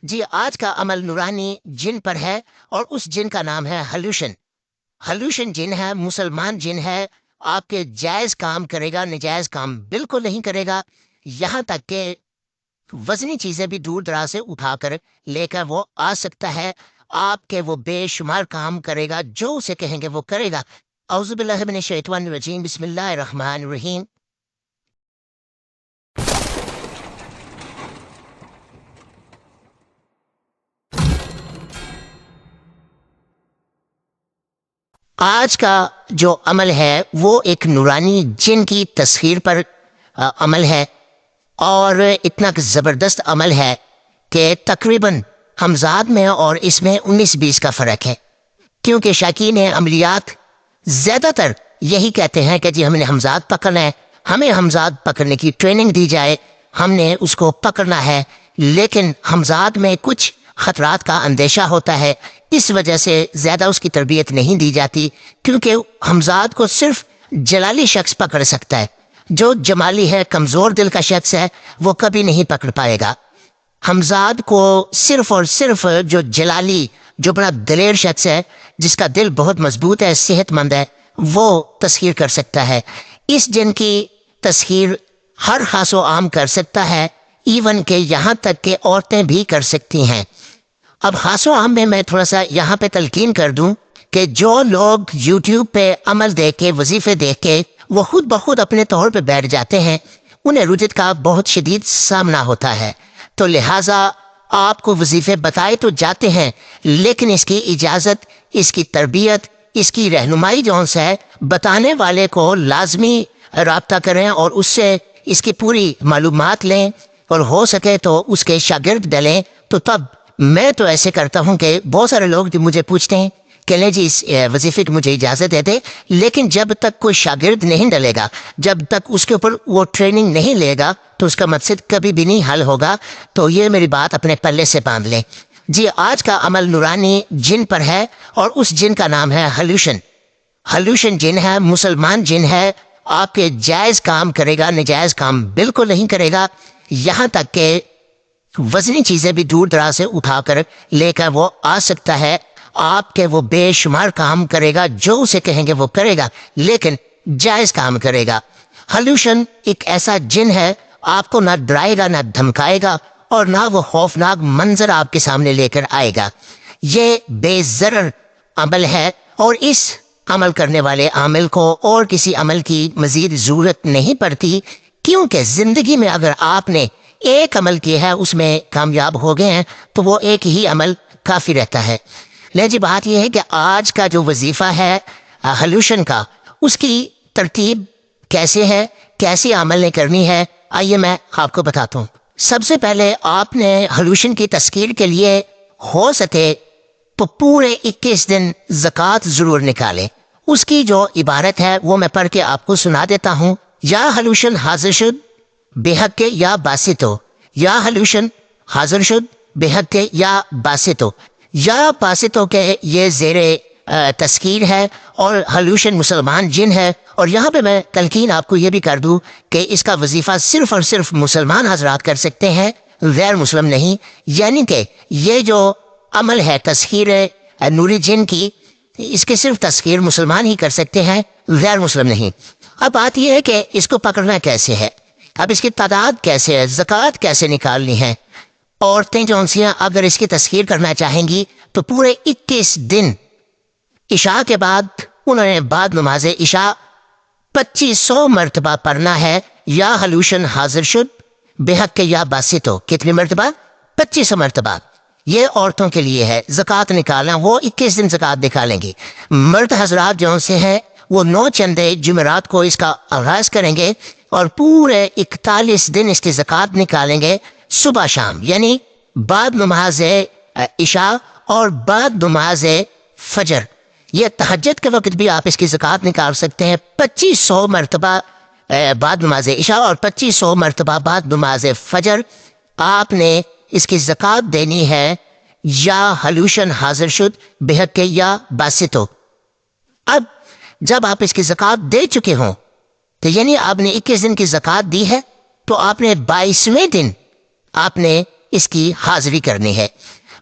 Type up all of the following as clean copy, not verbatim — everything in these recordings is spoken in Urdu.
جی آج کا عمل نورانی جن پر ہے اور اس جن کا نام ہے ہلوشن۔ ہلوشن جن ہے، مسلمان جن ہے، آپ کے جائز کام کرے گا، نجائز کام بالکل نہیں کرے گا، یہاں تک کہ وزنی چیزیں بھی دور دراز سے اٹھا کر لے کر وہ آ سکتا ہے، آپ کے وہ بے شمار کام کرے گا، جو اسے کہیں گے وہ کرے گا۔ اعوذ باللہ من الشیطان الرجیم، بسم اللہ الرحمن الرحیم۔ آج کا جو عمل ہے وہ ایک نورانی جن کی تصویر پر عمل ہے، اور اتنا زبردست عمل ہے کہ تقریباً ہمزاد میں اور اس میں 19-20 کا فرق ہے، کیونکہ شائقین عملیات زیادہ تر یہی کہتے ہیں کہ جی ہم نے ہمزاد پکڑنا ہے، ہمیں ہمزاد پکڑنے کی ٹریننگ دی جائے، ہم نے اس کو پکڑنا ہے، لیکن ہمزاد میں کچھ خطرات کا اندیشہ ہوتا ہے، اس وجہ سے زیادہ اس کی تربیت نہیں دی جاتی، کیونکہ ہمزاد کو صرف جلالی شخص پکڑ سکتا ہے، جو جمالی ہے، کمزور دل کا شخص ہے، وہ کبھی نہیں پکڑ پائے گا۔ ہمزاد کو صرف اور صرف جو جلالی، جو بڑا دلیر شخص ہے، جس کا دل بہت مضبوط ہے، صحت مند ہے، وہ تسخیر کر سکتا ہے۔ اس جن کی تسخیر ہر خاص و عام کر سکتا ہے، ایون کہ یہاں تک کہ عورتیں بھی کر سکتی ہیں۔ اب خاص و عام میں تھوڑا سا یہاں پہ تلقین کر دوں کہ جو لوگ یوٹیوب پہ عمل دیکھ کے، وظیفے دیکھ کے وہ خود بخود اپنے طور پہ بیٹھ جاتے ہیں، انہیں رجت کا بہت شدید سامنا ہوتا ہے، تو لہٰذا آپ کو وظیفے بتائے تو جاتے ہیں، لیکن اس کی اجازت، اس کی تربیت، اس کی رہنمائی جو ہے، بتانے والے کو لازمی رابطہ کریں اور اس سے اس کی پوری معلومات لیں، اور ہو سکے تو اس کے شاگرد ڈلیں۔ تو تب میں تو ایسے کرتا ہوں کہ بہت سارے لوگ جو مجھے پوچھتے ہیں کہ لیں جی اس وظیفے کی مجھے اجازت دے دے، لیکن جب تک کوئی شاگرد نہیں ڈلے گا، جب تک اس کے اوپر وہ ٹریننگ نہیں لے گا، تو اس کا مقصد کبھی بھی نہیں حل ہوگا۔ تو یہ میری بات اپنے پلے سے باندھ لیں۔ جی آج کا عمل نورانی جن پر ہے اور اس جن کا نام ہے ہلوشن۔ ہلوشن جن ہے، مسلمان جن ہے، آپ کے جائز کام کرے گا، نجائز کام بالکل نہیں کرے گا، یہاں تک کہ وزنی چیزیں بھی دور دراز سے اٹھا کر لے کر وہ آ سکتا ہے، آپ کے وہ بے شمار کام کرے گا، جو اسے کہیں گے وہ کرے گا، لیکن جائز کام کرے گا۔ ہلوشن ایک ایسا جن ہے، آپ کو نہ ڈرائے گا، نہ دھمکائے گا، اور نہ وہ خوفناک منظر آپ کے سامنے لے کر آئے گا۔ یہ بے ضرر عمل ہے، اور اس عمل کرنے والے عامل کو اور کسی عمل کی مزید ضرورت نہیں پڑتی، کیونکہ زندگی میں اگر آپ نے ایک عمل کیا ہے، اس میں کامیاب ہو گئے ہیں، تو وہ ایک ہی عمل کافی رہتا ہے۔ لیکن جی بات یہ ہے کہ آج کا جو وظیفہ ہے ہلوشن کا، اس کی ترتیب کیسے ہے، کیسی عمل نے کرنی ہے، آئیے میں آپ کو بتاتا ہوں۔ سب سے پہلے آپ نے ہلوشن کی تشکیل کے لیے ہو سکے تو پورے 21 دن زکوٰۃ ضرور نکالیں۔ اس کی جو عبارت ہے وہ میں پڑھ کے آپ کو سنا دیتا ہوں۔ یا ہلوشن حاضر شد بے حق کے یا باسطو، یا ہلوشن حاضر شد بے حق کے یا باسطو، یا باسطو کے یہ زیر تذکیر ہے، اور ہلوشن مسلمان جن ہے۔ اور یہاں پہ میں تلقین آپ کو یہ بھی کر دوں کہ اس کا وظیفہ صرف اور صرف مسلمان حضرات کر سکتے ہیں، غیر مسلم نہیں، یعنی کہ یہ جو عمل ہے تسخیر نوری جن کی، اس کے صرف تسخیر مسلمان ہی کر سکتے ہیں، غیر مسلم نہیں۔ اب بات یہ ہے کہ اس کو پکڑنا کیسے ہے، اب اس کی تعداد کیسے ہے، زکوٰۃ کیسے نکالنی ہے۔ عورتیں جو انسیاں اگر اس کی تسخیر کرنا چاہیں گی تو پورے 21 دن عشاء کے بعد انہوں نے بعد نماز عشاء 2500 مرتبہ پڑھنا ہے، یا ہلوشن حاضر شد بے حق کے یا باسطو، کتنی مرتبہ؟ 2500 مرتبہ۔ یہ عورتوں کے لیے ہے، زکوٰۃ نکالنا، وہ 21 دن زکوٰۃ نکالیں گے۔ مرد حضرات جو سے ہیں وہ 9 چندے جمعرات کو اس کا آغاز کریں گے، اور پورے 41 دن اس کی زکوٰۃ نکالیں گے، صبح شام، یعنی بعد نماز عشاء اور بعد نماز فجر۔ یہ تہجد کے وقت بھی آپ اس کی زکوٰۃ نکال سکتے ہیں، 2500 مرتبہ بعد نماز عشاء اور 2500 مرتبہ بعد نماز فجر آپ نے اس کی زکوٰۃ دینی ہے، یا ہلوشن حاضر شد بے حق کے یا باسطو۔ اب جب آپ اس کی زکوٰۃ دے چکے ہوں، تو یعنی آپ نے 21 دن کی زکوٰۃ دی ہے، تو آپ نے 22ویں دن آپ نے اس کی حاضری کرنی ہے۔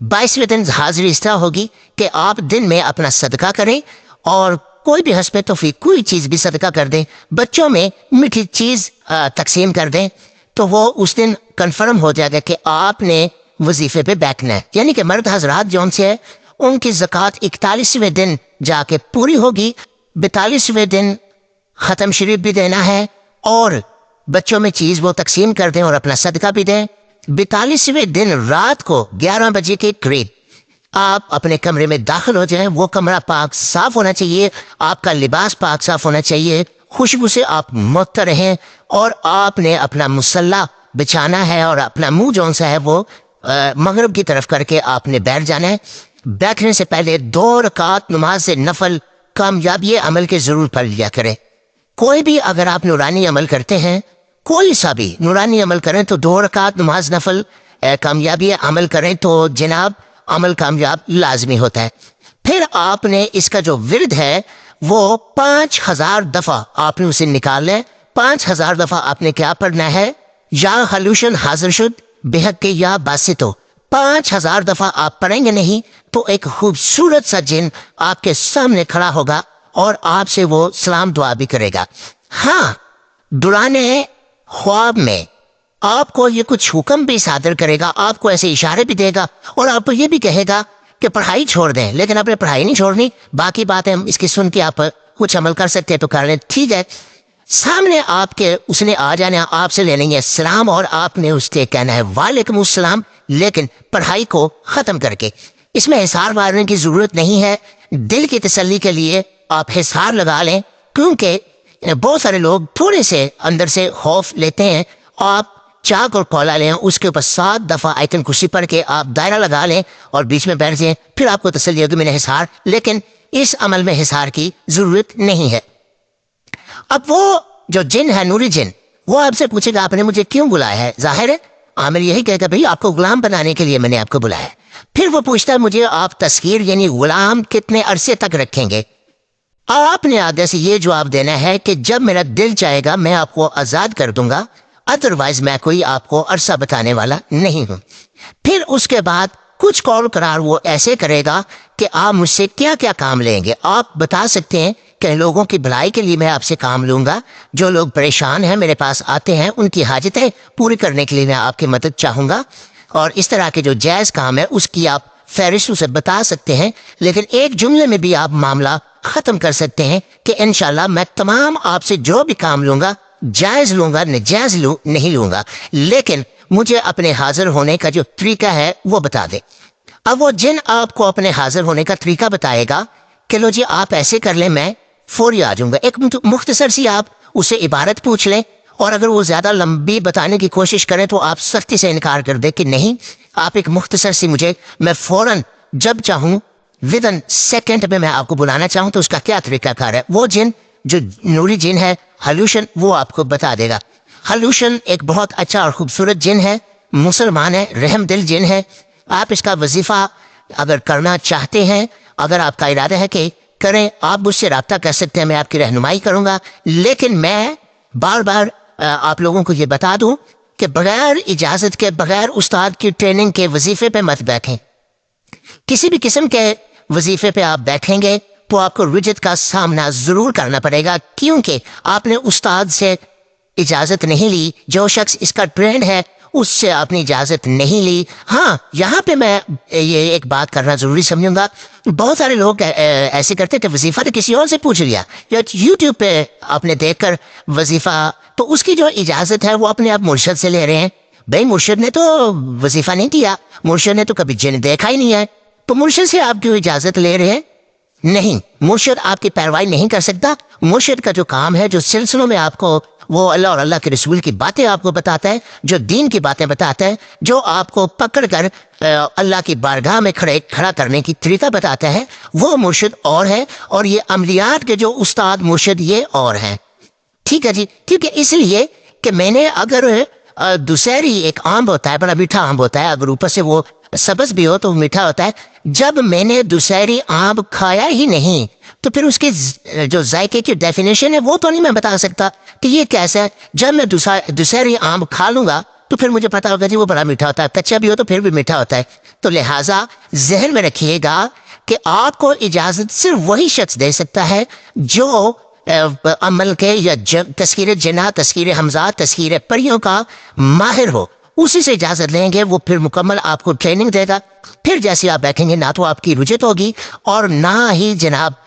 22ویں دن حاضری اس طرح ہوگی کہ آپ دن میں اپنا صدقہ کریں اور کوئی بھی حسب توفیق کوئی چیز بھی صدقہ کر دیں، بچوں میں میٹھی چیز تقسیم کر دیں، تو وہ اس دن کنفرم ہو جائے گا کہ آپ نے وظیفے پہ بیٹھنا ہے۔ یعنی کہ مرد حضرات جو ان سے ہے ان کی زکوٰۃ 41ویں دن جا کے پوری ہوگی، 42ویں دن ختم شریف بھی دینا ہے اور بچوں میں چیز وہ تقسیم کر دیں اور اپنا صدقہ بھی دیں۔ 42ویں دن رات کو 11 بجے کے قریب آپ اپنے کمرے میں داخل ہو جائیں، وہ کمرہ پاک صاف ہونا چاہیے، آپ کا لباس پاک صاف ہونا چاہیے، خوشبو سے آپ معطر رہیں، اور آپ نے اپنا مصلی بچھانا ہے اور اپنا منہ جون سا ہے وہ مغرب کی طرف کر کے آپ نے بیٹھ جانا ہے۔ بیٹھنے سے پہلے 2 رکعت نماز نفل کامیابی عمل کے ضرور پڑھ لیا کریں۔ کوئی بھی اگر آپ نورانی عمل کرتے ہیں، کوئی سا بھی نورانی عمل کریں تو 2 رکعت نماز نفل کامیابی عمل کریں تو جناب عمل کامیاب لازمی ہوتا ہے۔ پھر آپ نے اس کا جو ورد ہے وہ 5000 دفعہ آپ نے اسے نکال لیں۔ 5000 دفعہ آپ نے کیا پڑھنا ہے؟ یا خلوشن حاضر شد بحق کے یا باسطو، 5000 دفعہ آپ پڑھیں گے نہیں تو ایک خوبصورت سا جن آپ کے سامنے کھڑا ہوگا اور آپ سے وہ سلام دعا بھی کرے گا۔ ہاں، درانے خواب میں آپ کو یہ کچھ حکم بھی صادر کرے گا، آپ کو ایسے اشارے بھی دے گا اور آپ کو یہ بھی کہے گا کہ پڑھائی چھوڑ دیں، لیکن آپ نے پڑھائی نہیں چھوڑنی، باقی باتیں اس کی سن کے آپ کچھ عمل کر سکتے ہیں تو کر لیں، ٹھیک ہے۔ سامنے آپ کے اس نے آ جانا، آپ سے لینے السلام اور آپ نے اس سے کہنا ہے وعلیکم السلام، لیکن پڑھائی کو ختم کر کے۔ اس میں حصار مارنے کی ضرورت نہیں ہے، دل کی تسلی کے لیے آپ حصار لگا لیں، کیونکہ بہت سارے لوگ تھوڑے سے اندر سے خوف لیتے ہیں۔ آپ چاک اور کولا لیں، اس کے اوپر 7 دفعہ آیتن کرسی پڑھ کے آپ دائرہ لگا لیں اور بیچ میں بیٹھ جائیں، پھر آپ کو تسلی ہوگی میں نے حصار، لیکن اس عمل میں حصار کی ضرورت نہیں ہے۔ اب وہ جو جن ہے نوری جن، وہ آپ سے پوچھے گا آپ نے مجھے کیوں بلایا ہے؟ ظاہر ہے عامر یہی کہے گا بھئی آپ کو غلام بنانے کے لیے میں نے آپ کو بلایا ہے۔ پھر وہ پوچھتا ہے مجھے آپ تسخیر یعنی غلام کتنے عرصے تک رکھیں گے؟ آپ نے آگے سے یہ جواب دینا ہے کہ جب میرا دل چاہے گا میں آپ کو آزاد کر دوں گا، ادروائز میں کوئی آپ کو عرصہ بتانے والا نہیں ہوں۔ پھر اس کے بعد کچھ قول قرار وہ ایسے کرے گا کہ آپ مجھ سے کیا کیا کام لیں گے۔ آپ بتا سکتے ہیں کہ لوگوں کی بھلائی کے لیے میں آپ سے کام لوں گا، جو لوگ پریشان ہیں میرے پاس آتے ہیں ان کی حاجتیں پوری کرنے کے لیے میں آپ کی مدد چاہوں گا، اور اس طرح کے جو جائز کام ہے اس کی آپ فہرست اسے بتا سکتے ہیں، لیکن ایک جملے میں بھی آپ معاملہ ختم کر سکتے ہیں کہ انشاءاللہ میں تمام آپ سے جو بھی کام لوں گا جائز لوں گا، نجائز نہیں لوں گا، لیکن مجھے اپنے حاضر ہونے کا جو طریقہ ہے وہ بتا دے۔ اب وہ جن آپ کو اپنے حاضر ہونے کا طریقہ بتائے گا کہ لو جی آپ ایسے کر لیں میں فوری آ جاؤں گا۔ ایک مختصر سی آپ اسے عبارت پوچھ لیں، اور اگر وہ زیادہ لمبی بتانے کی کوشش کریں تو آپ سختی سے انکار کر دیں کہ نہیں، آپ ایک مختصر سی میں فوراً جب چاہوں ودن سیکنڈ میں آپ کو بلانا چاہوں تو اس کا کیا طریقہ کار ہے۔ وہ جن جو نوری جن ہے حلوشن، وہ آپ کو بتا دے گا۔ حلوشن ایک بہت اچھا اور خوبصورت جن ہے، مسلمان ہے، رحم دل جن ہے۔ آپ اس کا وظیفہ اگر کرنا چاہتے ہیں، اگر آپ کا ارادہ ہے کہ کریں، آپ مجھ سے رابطہ کر سکتے ہیں، میں آپ کی رہنمائی کروں گا، لیکن میں بار بار آپ لوگوں کو یہ بتا دوں کہ بغیر اجازت کے، بغیر استاد کی ٹریننگ کے وظیفے پہ مت بیٹھیں۔ کسی بھی قسم کے وظیفے پہ آپ بیٹھیں گے تو آپ کو رجت کا سامنا ضرور کرنا پڑے گا، کیونکہ آپ نے استاد سے اجازت نہیں لی، جو شخص اس کا ٹرینڈ ہے اس سے آپ نے اجازت نہیں لی۔ ہاں، یہاں پہ میں یہ ایک بات کرنا ضروری سمجھوں گا، بہت سارے لوگ ایسے کرتے کہ وظیفہ تو کسی اور سے پوچھ لیا، یا یوٹیوب پہ آپ نے دیکھ کر وظیفہ، تو اس کی جو اجازت ہے وہ اپنے آپ مرشد سے لے رہے ہیں۔ بھائی مرشد نے تو وظیفہ نہیں دیا، مرشد نے تو کبھی جن دیکھا ہی نہیں ہے، تو مرشد سے آپ کیوں اجازت لے رہے ہیں؟ نہیں، مرشد آپ کی پیروی نہیں کر سکتا۔ مرشد کا جو کام ہے، جو سلسلوں میں آپ کو وہ اللہ اور اللہ کے رسول کی باتیں آپ کو بتاتا ہے، جو دین کی باتیں بتاتا ہے، جو آپ کو پکڑ کر اللہ کی بارگاہ میں کھڑا کرنے کی طریقہ بتاتا ہے، وہ مرشد اور ہے، اور یہ عملیات کے جو استاد مرشد یہ اور ہیں۔ ٹھیک ہے جی، کیونکہ اس لیے کہ میں نے اگر دوسری ایک آم ہوتا ہے، بڑا میٹھا آم ہوتا ہے، اگر اوپر سے وہ سبز بھی ہو تو میٹھا ہوتا ہے، جب میں نے دوسری آم کھایا ہی نہیں تو پھر اس کے جو ذائقے کی ڈیفینیشن ہے وہ تو نہیں میں بتا سکتا کہ یہ کیسا ہے۔ جب میں دوسری آم کھا لوں گا تو پھر مجھے پتا ہوگا جی وہ بڑا میٹھا ہوتا ہے، کچا بھی ہو تو پھر بھی میٹھا ہوتا ہے۔ تو لہٰذا ذہن میں رکھیے گا کہ آپ کو اجازت صرف وہی شخص دے سکتا ہے جو عمل کے یا تذکیر جنات، تذکیر حمزات، تذکیر پریوں کا ماہر ہو، اسی سے اجازت لیں گے۔ وہ پھر مکمل آپ کو ٹریننگ دے گا، پھر جیسے آپ بیٹھیں گے نہ تو آپ کی رجت ہوگی اور نہ ہی جناب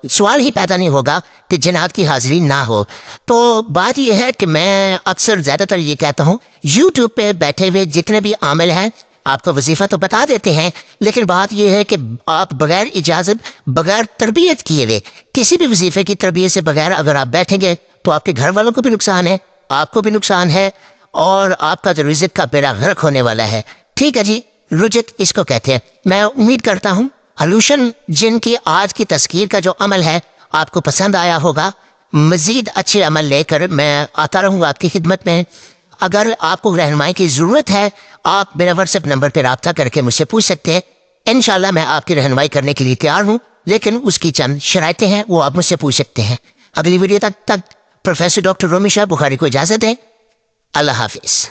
سوال ہی پیدا نہیں ہوگا کہ جنات کی حاضری نہ ہو۔ تو بات یہ ہے کہ میں اکثر زیادہ تر یہ کہتا ہوں، یوٹیوب پہ بیٹھے ہوئے جتنے بھی عامل ہیں آپ کو وظیفہ تو بتا دیتے ہیں، لیکن بات یہ ہے کہ آپ بغیر اجازت، بغیر تربیت کیے ہوئے کسی بھی وظیفے کی تربیت سے بغیر اگر آپ بیٹھیں گے تو آپ کے گھر والوں کو بھی نقصان ہے، آپ کو بھی نقصان ہے، اور آپ کا جو رزق کا بیڑا غرق ہونے والا ہے۔ ٹھیک ہے جی، رجت اس کو کہتے ہیں۔ میں امید کرتا ہوں ہلوشن جن کی آج کی تذکیر کا جو عمل ہے آپ کو پسند آیا ہوگا۔ مزید اچھے عمل لے کر میں آتا رہوں گا آپ کی خدمت میں۔ اگر آپ کو رہنمائی کی ضرورت ہے آپ میرا واٹس ایپ نمبر پہ رابطہ کر کے مجھ سے پوچھ سکتے ہیں، انشاءاللہ میں آپ کی رہنمائی کرنے کے لیے تیار ہوں، لیکن اس کی چند شرائطیں ہیں، وہ آپ مجھ سے پوچھ سکتے ہیں۔ اگلی ویڈیو تک پروفیسر ڈاکٹر رومی شاہ بخاری کو اجازت دیں۔ اللہ حافظ۔